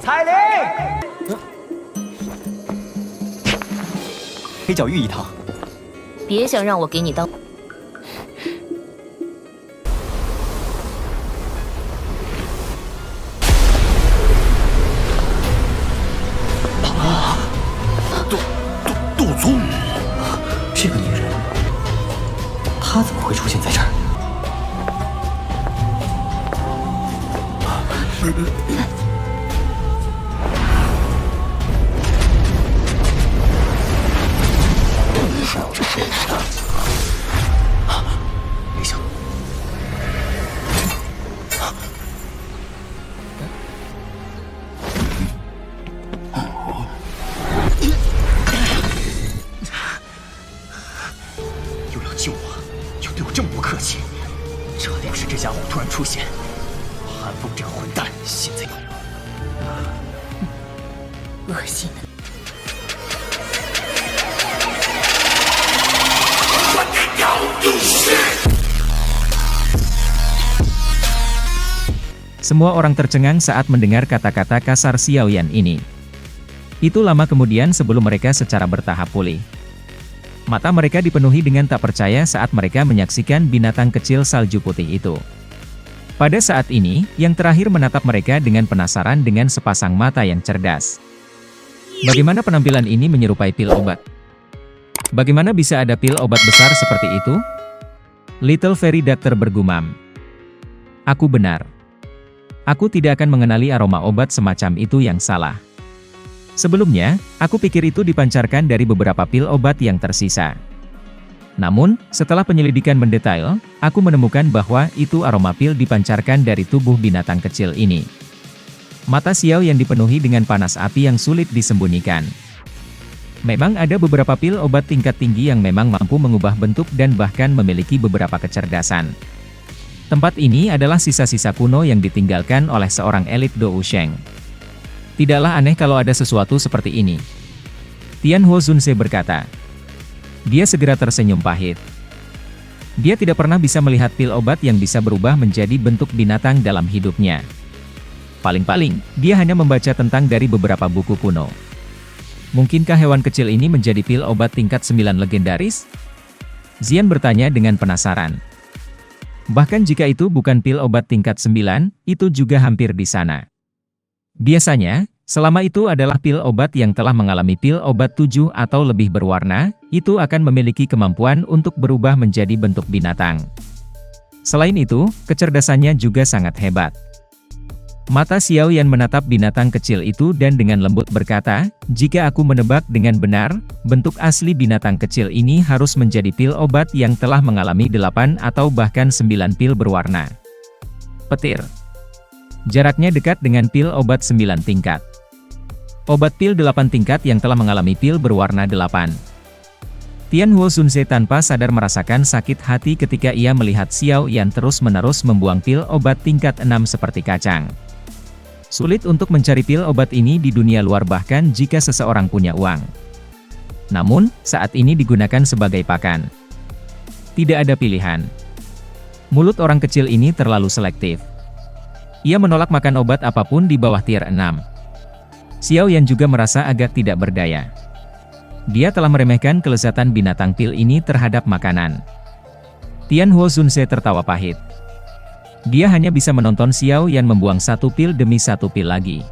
彩铃，黑角玉一趟。别想让我给你当。杜宗，这个女人，她怎么会出现在这儿？没想，又要救我，又对我这么不客气，这定是这家伙突然出现。韩风这个混蛋，现在恶心的。Semua orang tercengang saat mendengar kata-kata kasar Xiaoyan ini. Itu lama kemudian sebelum mereka secara bertahap pulih. Mata mereka dipenuhi dengan tak percaya saat mereka menyaksikan binatang kecil salju putih itu. Pada saat ini, yang terakhir menatap mereka dengan penasaran dengan sepasang mata yang cerdas. Bagaimana penampilan ini menyerupai pil obat? Bagaimana bisa ada pil obat besar seperti itu? Little Fairy Doctor bergumam. Aku benar. Aku tidak akan mengenali aroma obat semacam itu yang salah. Sebelumnya, aku pikir itu dipancarkan dari beberapa pil obat yang tersisa. Namun, setelah penyelidikan mendetail, aku menemukan bahwa itu aroma pil dipancarkan dari tubuh binatang kecil ini. Mata Xiao yang dipenuhi dengan panas api yang sulit disembunyikan. Memang ada beberapa pil obat tingkat tinggi yang memang mampu mengubah bentuk dan bahkan memiliki beberapa kecerdasan. Tempat ini adalah sisa-sisa kuno yang ditinggalkan oleh seorang elit Dou Sheng. Tidaklah aneh kalau ada sesuatu seperti ini. Tian Huo Zunse berkata. Dia segera tersenyum pahit. Dia tidak pernah bisa melihat pil obat yang bisa berubah menjadi bentuk binatang dalam hidupnya. Paling-paling, dia hanya membaca tentang dari beberapa buku kuno. Mungkinkah hewan kecil ini menjadi pil obat tingkat 9 legendaris? Zian bertanya dengan penasaran. Bahkan jika itu bukan pil obat tingkat 9, itu juga hampir di sana. Biasanya, selama itu adalah pil obat yang telah mengalami pil obat 7 atau lebih berwarna, itu akan memiliki kemampuan untuk berubah menjadi bentuk binatang. Selain itu, kecerdasannya juga sangat hebat. Mata Xiaoyan menatap binatang kecil itu dan dengan lembut berkata, jika aku menebak dengan benar, bentuk asli binatang kecil ini harus menjadi pil obat yang telah mengalami 8 atau bahkan 9 pil berwarna. Petir. Jaraknya dekat dengan pil obat 9 tingkat. Obat pil 8 tingkat yang telah mengalami pil berwarna 8. Tian Huo Zunse tanpa sadar merasakan sakit hati ketika ia melihat Xiaoyan terus-menerus membuang pil obat tingkat 6 seperti kacang. Sulit untuk mencari pil obat ini di dunia luar bahkan jika seseorang punya uang. Namun, saat ini digunakan sebagai pakan. Tidak ada pilihan. Mulut orang kecil ini terlalu selektif. Ia menolak makan obat apapun di bawah tier 6. Xiaoyan juga merasa agak tidak berdaya. Dia telah meremehkan kelezatan binatang pil ini terhadap makanan. Tian Huo Zunse tertawa pahit. Dia hanya bisa menonton Xiaoyan membuang satu pil demi satu pil lagi.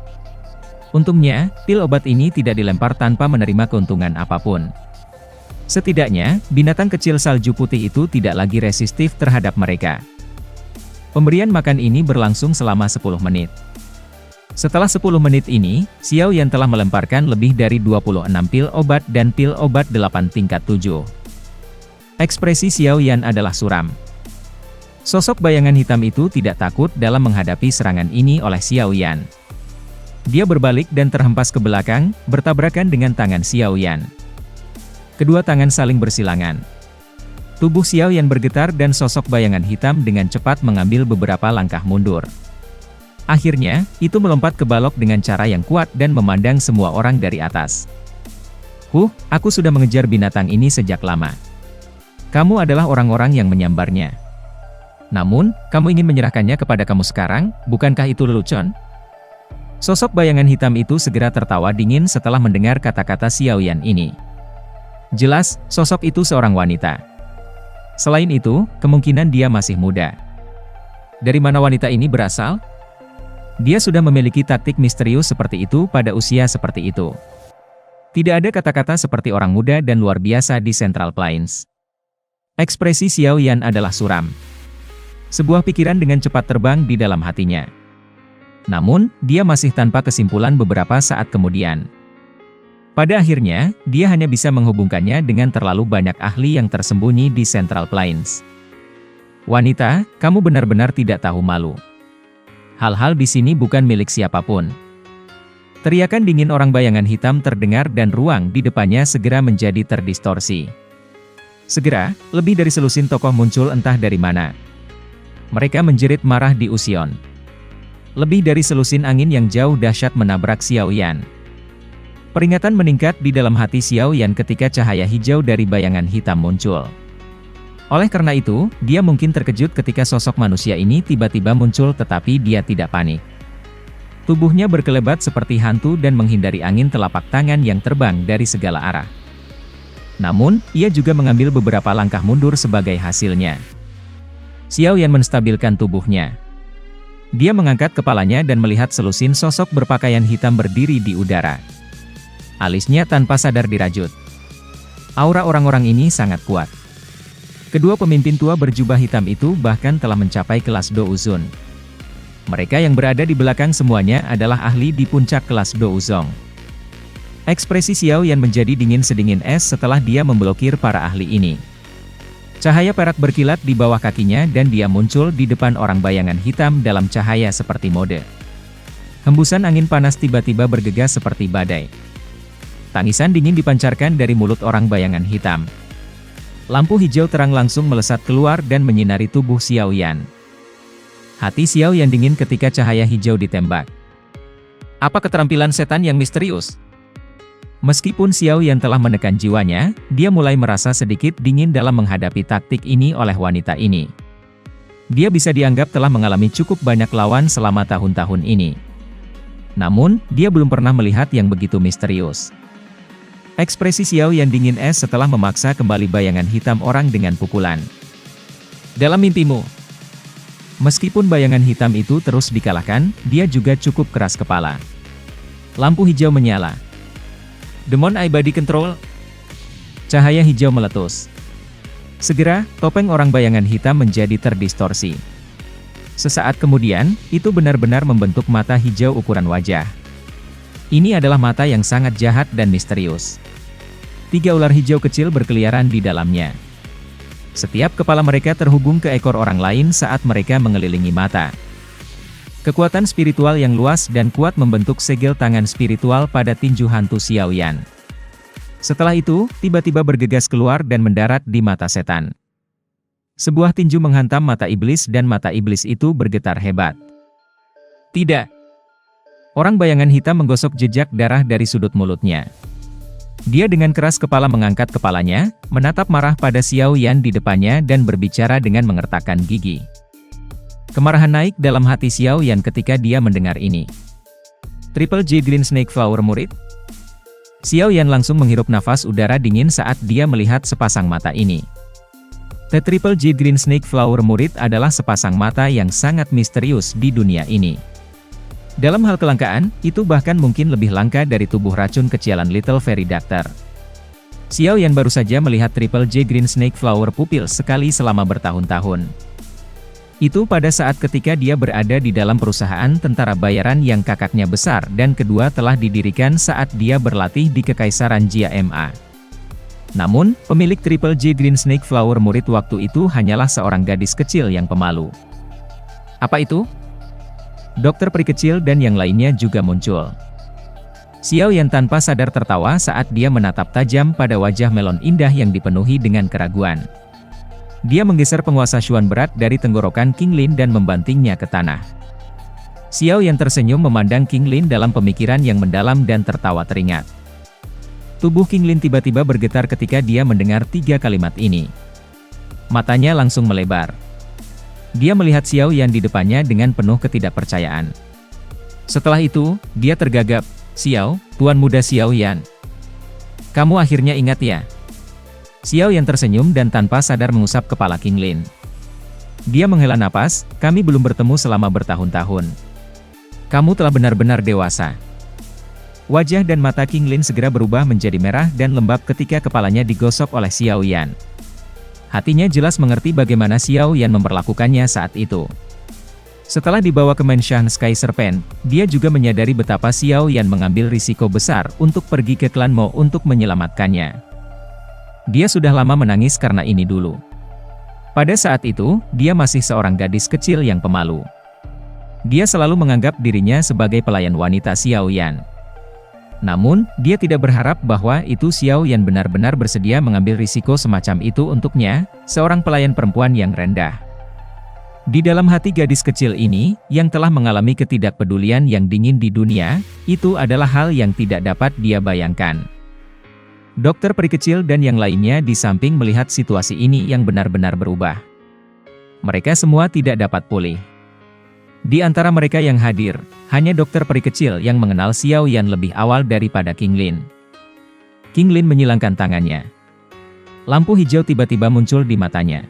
Untungnya, pil obat ini tidak dilempar tanpa menerima keuntungan apapun. Setidaknya, binatang kecil salju putih itu tidak lagi resistif terhadap mereka. Pemberian makan ini berlangsung selama 10 menit. Setelah 10 menit ini, Xiaoyan telah melemparkan lebih dari 26 pil obat dan pil obat 8 tingkat 7. Ekspresi Xiaoyan adalah suram. Sosok bayangan hitam itu tidak takut dalam menghadapi serangan ini oleh Xiaoyan. Dia berbalik dan terhempas ke belakang, bertabrakan dengan tangan Xiaoyan. Kedua tangan saling bersilangan. Tubuh Xiaoyan bergetar dan sosok bayangan hitam dengan cepat mengambil beberapa langkah mundur. Akhirnya, itu melompat ke balok dengan cara yang kuat dan memandang semua orang dari atas. Aku sudah mengejar binatang ini sejak lama. Kamu adalah orang-orang yang menyambarnya. Namun, kamu ingin menyerahkannya kepada kamu sekarang, bukankah itu lelucon? Sosok bayangan hitam itu segera tertawa dingin setelah mendengar kata-kata Xiao Yan ini. Jelas, sosok itu seorang wanita. Selain itu, kemungkinan dia masih muda. Dari mana wanita ini berasal? Dia sudah memiliki taktik misterius seperti itu pada usia seperti itu. Tidak ada kata-kata seperti orang muda dan luar biasa di Central Plains. Ekspresi Xiao Yan adalah suram. Sebuah pikiran dengan cepat terbang di dalam hatinya. Namun, dia masih tanpa kesimpulan beberapa saat kemudian. Pada akhirnya, dia hanya bisa menghubungkannya dengan terlalu banyak ahli yang tersembunyi di Central Plains. Wanita, kamu benar-benar tidak tahu malu. Hal-hal di sini bukan milik siapapun. Teriakan dingin orang bayangan hitam terdengar dan ruang di depannya segera menjadi terdistorsi. Segera, lebih dari selusin tokoh muncul entah dari mana. Mereka menjerit marah di Usion. Lebih dari selusin angin yang jauh dahsyat menabrak Xiao Yan. Peringatan meningkat di dalam hati Xiao Yan ketika cahaya hijau dari bayangan hitam muncul. Oleh karena itu, dia mungkin terkejut ketika sosok manusia ini tiba-tiba muncul tetapi dia tidak panik. Tubuhnya berkelebat seperti hantu dan menghindari angin telapak tangan yang terbang dari segala arah. Namun, ia juga mengambil beberapa langkah mundur sebagai hasilnya. Xiao Yan menstabilkan tubuhnya. Dia mengangkat kepalanya dan melihat selusin sosok berpakaian hitam berdiri di udara. Alisnya tanpa sadar dirajut. Aura orang-orang ini sangat kuat. Kedua pemimpin tua berjubah hitam itu bahkan telah mencapai kelas Douzon. Mereka yang berada di belakang semuanya adalah ahli di puncak kelas Douzong. Ekspresi Xiao Yan menjadi dingin sedingin es setelah dia memblokir para ahli ini. Cahaya perak berkilat di bawah kakinya dan dia muncul di depan orang bayangan hitam dalam cahaya seperti mode. Hembusan angin panas tiba-tiba bergegas seperti badai. Tangisan dingin dipancarkan dari mulut orang bayangan hitam. Lampu hijau terang langsung melesat keluar dan menyinari tubuh Xiao Yan. Hati Xiao Yan dingin ketika cahaya hijau ditembak. Apa keterampilan setan yang misterius? Meskipun Xiao Yan telah menekan jiwanya, dia mulai merasa sedikit dingin dalam menghadapi taktik ini oleh wanita ini. Dia bisa dianggap telah mengalami cukup banyak lawan selama tahun-tahun ini. Namun, dia belum pernah melihat yang begitu misterius. Ekspresi Xiao Yan dingin es setelah memaksa kembali bayangan hitam orang dengan pukulan. Dalam mimpimu. Meskipun bayangan hitam itu terus dikalahkan, dia juga cukup keras kepala. Lampu hijau menyala. Demon Eye Body Control. Cahaya hijau meletus. Segera, topeng orang bayangan hitam menjadi terdistorsi. Sesaat kemudian, itu benar-benar membentuk mata hijau ukuran wajah. Ini adalah mata yang sangat jahat dan misterius. 3 ular hijau kecil berkeliaran di dalamnya. Setiap kepala mereka terhubung ke ekor orang lain saat mereka mengelilingi mata. Kekuatan spiritual yang luas dan kuat membentuk segel tangan spiritual pada tinju hantu Xiao Yan. Setelah itu, tiba-tiba bergegas keluar dan mendarat di mata setan. Sebuah tinju menghantam mata iblis dan mata iblis itu bergetar hebat. Tidak. Orang bayangan hitam menggosok jejak darah dari sudut mulutnya. Dia dengan keras kepala mengangkat kepalanya, menatap marah pada Xiao Yan di depannya dan berbicara dengan mengertakkan gigi. Kemarahan naik dalam hati Xiao Yan ketika dia mendengar ini. Triple J Green Snake Flower murid? Xiao Yan langsung menghirup nafas udara dingin saat dia melihat sepasang mata ini. The Triple J Green Snake Flower murid adalah sepasang mata yang sangat misterius di dunia ini. Dalam hal kelangkaan, itu bahkan mungkin lebih langka dari tubuh racun kecialan Little Fairy Doctor. Xiao Yan baru saja melihat Triple J Green Snake Flower pupil sekali selama bertahun-tahun. Itu pada saat ketika dia berada di dalam perusahaan tentara bayaran yang kakaknya besar dan kedua telah didirikan saat dia berlatih di Kekaisaran Jia Ma. Namun, pemilik Triple J Green Snake Flower murid waktu itu hanyalah seorang gadis kecil yang pemalu. Apa itu? Dokter peri kecil dan yang lainnya juga muncul. Xiao Yan tanpa sadar tertawa saat dia menatap tajam pada wajah melon indah yang dipenuhi dengan keraguan. Dia menggeser penguasa Xuan berat dari tenggorokan King Lin dan membantingnya ke tanah. Xiao Yan tersenyum memandang King Lin dalam pemikiran yang mendalam dan tertawa teringat. Tubuh King Lin tiba-tiba bergetar ketika dia mendengar 3 kalimat ini. Matanya langsung melebar. Dia melihat Xiao Yan di depannya dengan penuh ketidakpercayaan. Setelah itu, dia tergagap. Xiao, Tuan Muda Xiao Yan. Kamu akhirnya ingat ya? Xiao Yan tersenyum dan tanpa sadar mengusap kepala King Lin. Dia menghela napas, kami belum bertemu selama bertahun-tahun. Kamu telah benar-benar dewasa. Wajah dan mata King Lin segera berubah menjadi merah dan lembab ketika kepalanya digosok oleh Xiao Yan. Hatinya jelas mengerti bagaimana Xiao Yan memperlakukannya saat itu. Setelah dibawa ke Menshan Sky Serpent, dia juga menyadari betapa Xiao Yan mengambil risiko besar untuk pergi ke klan Mo untuk menyelamatkannya. Dia sudah lama menangis karena ini dulu. Pada saat itu, dia masih seorang gadis kecil yang pemalu. Dia selalu menganggap dirinya sebagai pelayan wanita Xiao Yan. Namun, dia tidak berharap bahwa itu Xiao Yan benar-benar bersedia mengambil risiko semacam itu untuknya, seorang pelayan perempuan yang rendah. Di dalam hati gadis kecil ini, yang telah mengalami ketidakpedulian yang dingin di dunia, itu adalah hal yang tidak dapat dia bayangkan. Dokter peri kecil dan yang lainnya di samping melihat situasi ini yang benar-benar berubah. Mereka semua tidak dapat pulih. Di antara mereka yang hadir, hanya dokter peri kecil yang mengenal Xiao Yan lebih awal daripada King Lin. King Lin menyilangkan tangannya. Lampu hijau tiba-tiba muncul di matanya.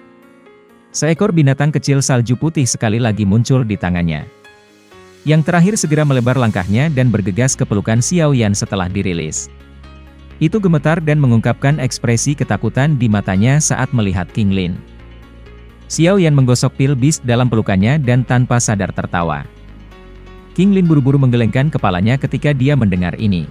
Seekor binatang kecil salju putih sekali lagi muncul di tangannya. Yang terakhir segera melebar langkahnya dan bergegas ke pelukan Xiao Yan setelah dirilis. Itu gemetar dan mengungkapkan ekspresi ketakutan di matanya saat melihat King Lin. Xiao Yan menggosok pil bis dalam pelukannya dan tanpa sadar tertawa. King Lin buru-buru menggelengkan kepalanya ketika dia mendengar ini.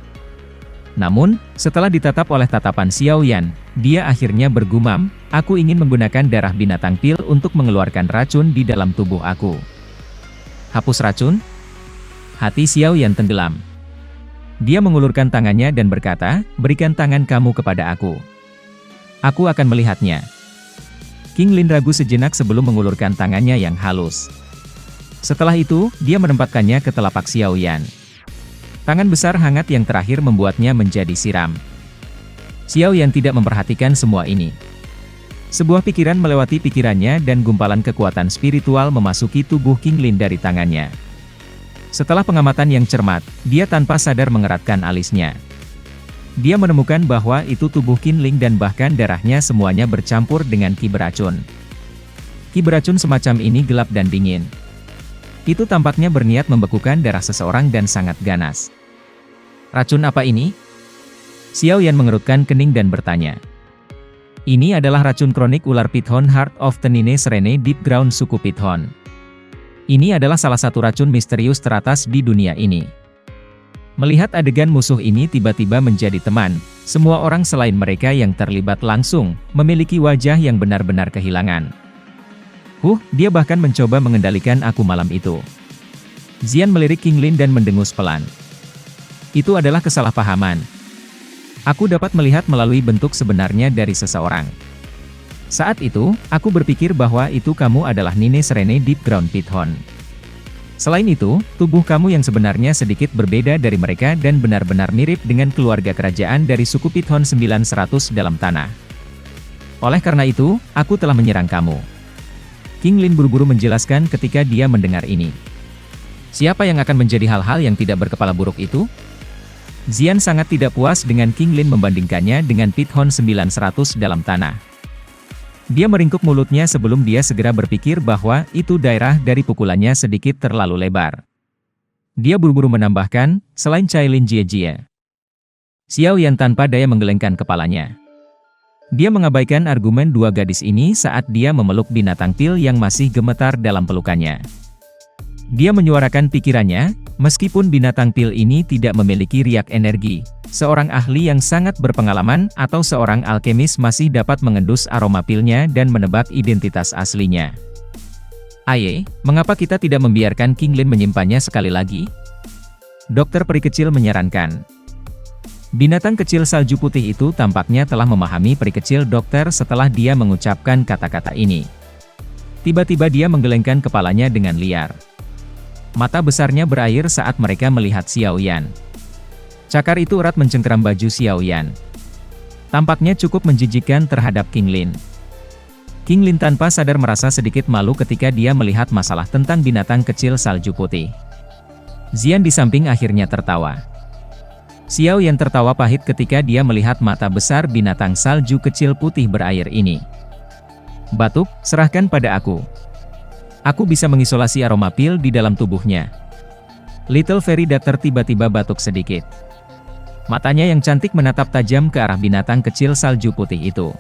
Namun, setelah ditatap oleh tatapan Xiao Yan, dia akhirnya bergumam, aku ingin menggunakan darah binatang pil untuk mengeluarkan racun di dalam tubuh aku. Hapus racun? Hati Xiao Yan tenggelam. Dia mengulurkan tangannya dan berkata, berikan tangan kamu kepada aku. Aku akan melihatnya. King Lin ragu sejenak sebelum mengulurkan tangannya yang halus. Setelah itu, dia menempatkannya ke telapak Xiao Yan. Tangan besar hangat yang terakhir membuatnya menjadi siram. Xiao Yan tidak memperhatikan semua ini. Sebuah pikiran melewati pikirannya dan gumpalan kekuatan spiritual memasuki tubuh King Lin dari tangannya. Setelah pengamatan yang cermat, dia tanpa sadar mengeratkan alisnya. Dia menemukan bahwa itu tubuh King Lin dan bahkan darahnya semuanya bercampur dengan ki beracun. Ki beracun semacam ini gelap dan dingin. Itu tampaknya berniat membekukan darah seseorang dan sangat ganas. Racun apa ini? Xiao Yan mengerutkan kening dan bertanya. Ini adalah racun kronik ular Python Heart of the Nine Serene Deep Ground suku Python. Ini adalah salah satu racun misterius teratas di dunia ini. Melihat adegan musuh ini tiba-tiba menjadi teman, semua orang selain mereka yang terlibat langsung, memiliki wajah yang benar-benar kehilangan. Dia bahkan mencoba mengendalikan aku malam itu. Xian melirik King Lin dan mendengus pelan. Itu adalah kesalahpahaman. Aku dapat melihat melalui bentuk sebenarnya dari seseorang. Saat itu, aku berpikir bahwa itu kamu adalah Nine Serene Deep Ground Python. Selain itu, tubuh kamu yang sebenarnya sedikit berbeda dari mereka dan benar-benar mirip dengan keluarga kerajaan dari suku Python 900 dalam tanah. Oleh karena itu, aku telah menyerang kamu. King Lin buru-buru menjelaskan ketika dia mendengar ini. Siapa yang akan menjadi hal-hal yang tidak berkepala buruk itu? Xian sangat tidak puas dengan King Lin membandingkannya dengan Python 900 dalam tanah. Dia meringkuk mulutnya sebelum dia segera berpikir bahwa itu daerah dari pukulannya sedikit terlalu lebar. Dia buru-buru menambahkan, selain Cai Lin Jie. Xiao Yan tanpa daya menggelengkan kepalanya. Dia mengabaikan argumen dua gadis ini saat dia memeluk binatang pil yang masih gemetar dalam pelukannya. Dia menyuarakan pikirannya, meskipun binatang pil ini tidak memiliki riak energi, seorang ahli yang sangat berpengalaman atau seorang alkemis masih dapat mengendus aroma pilnya dan menebak identitas aslinya. Mengapa kita tidak membiarkan King Lin menyimpannya sekali lagi? Dokter peri kecil menyarankan. Binatang kecil salju putih itu tampaknya telah memahami peri kecil dokter setelah dia mengucapkan kata-kata ini. Tiba-tiba dia menggelengkan kepalanya dengan liar. Mata besarnya berair saat mereka melihat Xiao Yan. Cakar itu erat mencengkeram baju Xiao Yan. Tampaknya cukup menjijikkan terhadap King Lin. King Lin tanpa sadar merasa sedikit malu ketika dia melihat masalah tentang binatang kecil salju putih. Xian di samping akhirnya tertawa. Xiao Yan tertawa pahit ketika dia melihat mata besar binatang salju kecil putih berair ini. Batuk, serahkan pada aku. Aku bisa mengisolasi aroma pil di dalam tubuhnya. Little Fairy Doctor tiba-tiba batuk sedikit. Matanya yang cantik menatap tajam ke arah binatang kecil salju putih itu.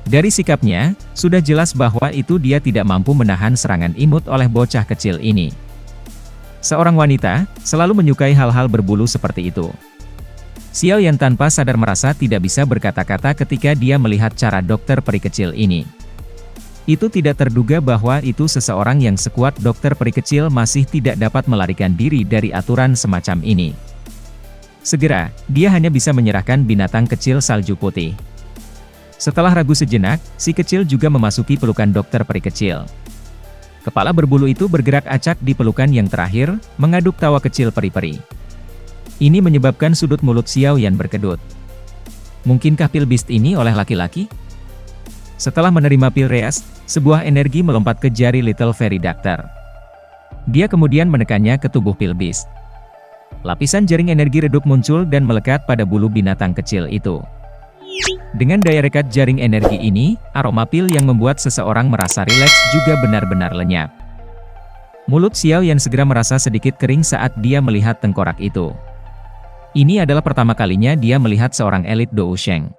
Dari sikapnya, sudah jelas bahwa itu dia tidak mampu menahan serangan imut oleh bocah kecil ini. Seorang wanita, selalu menyukai hal-hal berbulu seperti itu. Xiao Yan tanpa sadar merasa tidak bisa berkata-kata ketika dia melihat cara dokter peri kecil ini. Itu tidak terduga bahwa itu seseorang yang sekuat dokter peri kecil masih tidak dapat melarikan diri dari aturan semacam ini. Segera, dia hanya bisa menyerahkan binatang kecil salju putih. Setelah ragu sejenak, si kecil juga memasuki pelukan dokter peri kecil. Kepala berbulu itu bergerak acak di pelukan yang terakhir, mengaduk tawa kecil peri-peri. Ini menyebabkan sudut mulut Xiao Yan berkedut. Mungkinkah pil beast ini oleh laki-laki? Setelah menerima pil reas, sebuah energi melompat ke jari Little Fairy Doctor. Dia kemudian menekannya ke tubuh pil beast. Lapisan jaring energi redup muncul dan melekat pada bulu binatang kecil itu. Dengan daya rekat jaring energi ini, aroma pil yang membuat seseorang merasa rileks juga benar-benar lenyap. Mulut Xiao Yan segera merasa sedikit kering saat dia melihat tengkorak itu. Ini adalah pertama kalinya dia melihat seorang elit Dou Sheng.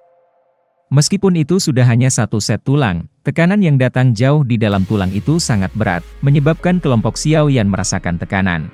Meskipun itu sudah hanya satu set tulang, tekanan yang datang jauh di dalam tulang itu sangat berat, menyebabkan kelompok Xiao Yan merasakan tekanan.